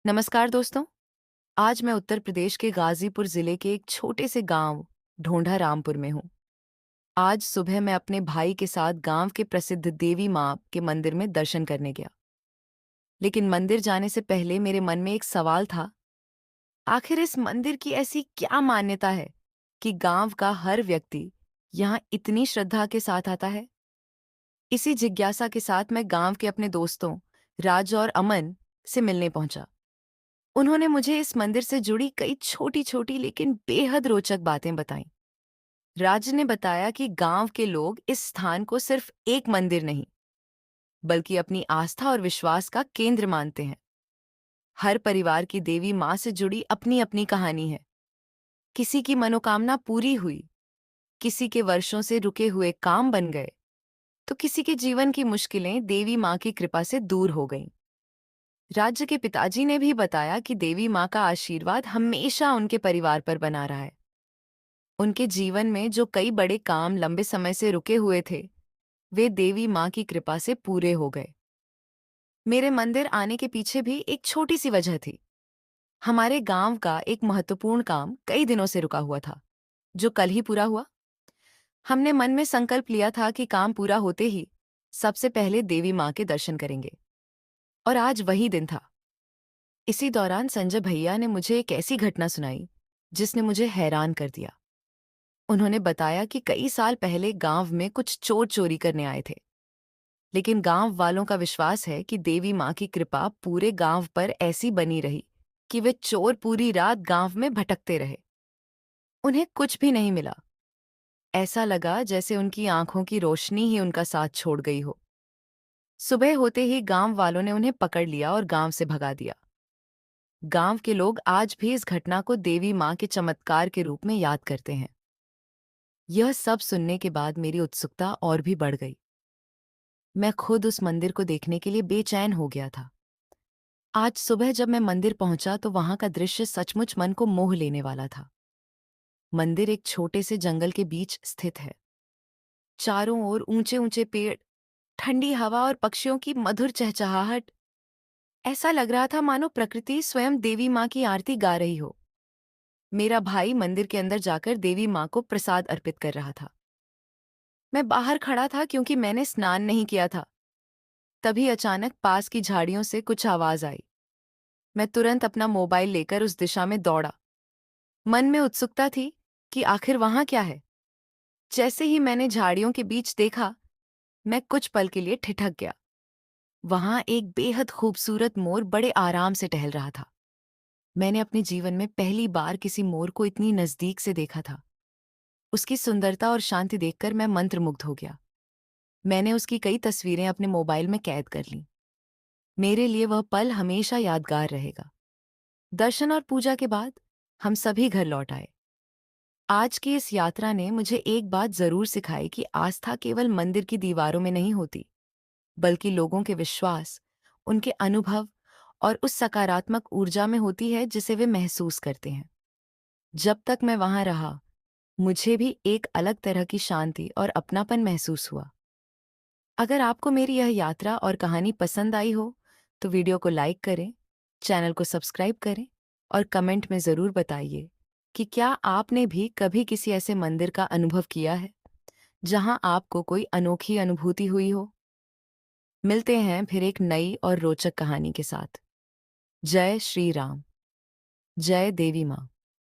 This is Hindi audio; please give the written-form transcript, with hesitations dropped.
नमस्कार दोस्तों। आज मैं उत्तर प्रदेश के गाजीपुर जिले के एक छोटे से गांव ढोंढा रामपुर में हूँ। आज सुबह मैं अपने भाई के साथ गांव के प्रसिद्ध देवी मां के मंदिर में दर्शन करने गया। लेकिन मंदिर जाने से पहले मेरे मन में एक सवाल था। आखिर इस मंदिर की ऐसी क्या मान्यता है कि गांव का हर व्यक्ति यहाँ इतनी श्रद्धा के साथ आता है? इसी जिज्ञासा के साथ मैं गांव के अपने दोस्तों राज और अमन से मिलने पहुंचा। उन्होंने मुझे इस मंदिर से जुड़ी कई छोटी-छोटी लेकिन बेहद रोचक बातें बताईं। राज ने बताया कि गांव के लोग इस स्थान को सिर्फ एक मंदिर नहीं, बल्कि अपनी आस्था और विश्वास का केंद्र मानते हैं। हर परिवार की देवी मां से जुड़ी अपनी-अपनी कहानी है। किसी की मनोकामना पूरी हुई, किसी के वर्षों से रुके हुए काम बन गए, तो किसी के जीवन की मुश्किलें देवी मां की कृपा से दूर हो गईं। राज्य के पिताजी ने भी बताया कि देवी मां का आशीर्वाद हमेशा उनके परिवार पर बना रहा है। उनके जीवन में जो कई बड़े काम लंबे समय से रुके हुए थे, वे देवी मां की कृपा से पूरे हो गए। मेरे मंदिर आने के पीछे भी एक छोटी सी वजह थी। हमारे गांव का एक महत्वपूर्ण काम कई दिनों से रुका हुआ था, जो कल ही पूरा हुआ। हमने मन में संकल्प लिया था कि काम पूरा होते ही सबसे पहले देवी मां के दर्शन करेंगे, और आज वही दिन था। इसी दौरान संजय भैया ने मुझे एक ऐसी घटना सुनाई जिसने मुझे हैरान कर दिया। उन्होंने बताया कि कई साल पहले गांव में कुछ चोर चोरी करने आए थे, लेकिन गांव वालों का विश्वास है कि देवी मां की कृपा पूरे गांव पर ऐसी बनी रही कि वे चोर पूरी रात गांव में भटकते रहे। उन्हें कुछ भी नहीं मिला। ऐसा लगा जैसे उनकी आंखों की रोशनी ही उनका साथ छोड़ गई हो। सुबह होते ही गांव वालों ने उन्हें पकड़ लिया और गांव से भगा दिया। गांव के लोग आज भी इस घटना को देवी मां के चमत्कार के रूप में याद करते हैं। यह सब सुनने के बाद मेरी उत्सुकता और भी बढ़ गई। मैं खुद उस मंदिर को देखने के लिए बेचैन हो गया था। आज सुबह जब मैं मंदिर पहुंचा तो वहां का दृश्य सचमुच मन को मोह लेने वाला था। मंदिर एक छोटे से जंगल के बीच स्थित है। चारों ओर ऊंचे ऊंचे पेड़, ठंडी हवा और पक्षियों की मधुर चहचहाहट। ऐसा लग रहा था मानो प्रकृति स्वयं देवी मां की आरती गा रही हो। मेरा भाई मंदिर के अंदर जाकर देवी मां को प्रसाद अर्पित कर रहा था। मैं बाहर खड़ा था क्योंकि मैंने स्नान नहीं किया था। तभी अचानक पास की झाड़ियों से कुछ आवाज आई। मैं तुरंत अपना मोबाइल लेकर उस दिशा में दौड़ा। मन में उत्सुकता थी कि आखिर वहां क्या है। जैसे ही मैंने झाड़ियों के बीच देखा, मैं कुछ पल के लिए ठिठक गया। वहां एक बेहद खूबसूरत मोर बड़े आराम से टहल रहा था। मैंने अपने जीवन में पहली बार किसी मोर को इतनी नजदीक से देखा था। उसकी सुंदरता और शांति देखकर मैं मंत्रमुग्ध हो गया। मैंने उसकी कई तस्वीरें अपने मोबाइल में कैद कर लीं। मेरे लिए वह पल हमेशा यादगार रहेगा। दर्शन और पूजा के बाद हम सभी घर लौट आए। आज की इस यात्रा ने मुझे एक बात जरूर सिखाई कि आस्था केवल मंदिर की दीवारों में नहीं होती, बल्कि लोगों के विश्वास, उनके अनुभव और उस सकारात्मक ऊर्जा में होती है जिसे वे महसूस करते हैं। जब तक मैं वहां रहा, मुझे भी एक अलग तरह की शांति और अपनापन महसूस हुआ। अगर आपको मेरी यह यात्रा और कहानी पसंद आई हो, तो वीडियो को लाइक करें, चैनल को सब्सक्राइब करें और कमेंट में ज़रूर बताइए कि क्या आपने भी कभी किसी ऐसे मंदिर का अनुभव किया है, जहां आपको कोई अनोखी अनुभूति हुई हो। मिलते हैं फिर एक नई और रोचक कहानी के साथ। जय श्री राम। जय देवी माँ।